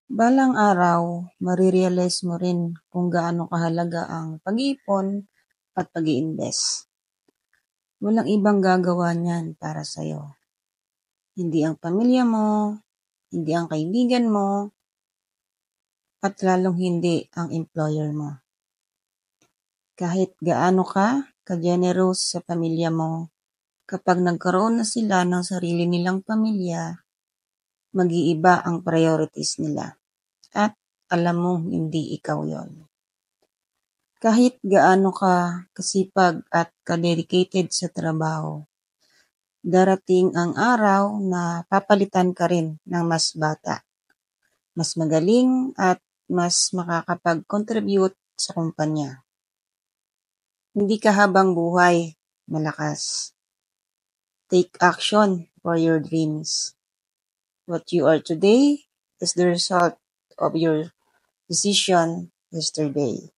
Balang araw, marirealize mo rin kung gaano kahalaga ang pag-iipon at pag-iinvest. Walang ibang gagawa niyan para sa'yo. Hindi ang pamilya mo, hindi ang kaibigan mo, at lalong hindi ang employer mo. Kahit gaano ka ka-generous sa pamilya mo, kapag nagkaroon na sila ng sarili nilang pamilya, mag-iiba ang priorities nila. At alam mong hindi ikaw yon. Kahit gaano ka kasipag at ka-dedicated sa trabaho, darating ang araw na papalitan ka rin ng mas bata, mas magaling at mas makakapag-contribute sa kumpanya. Hindi ka habang buhay malakas. Take action for your dreams. What you are today is the result of your decision yesterday.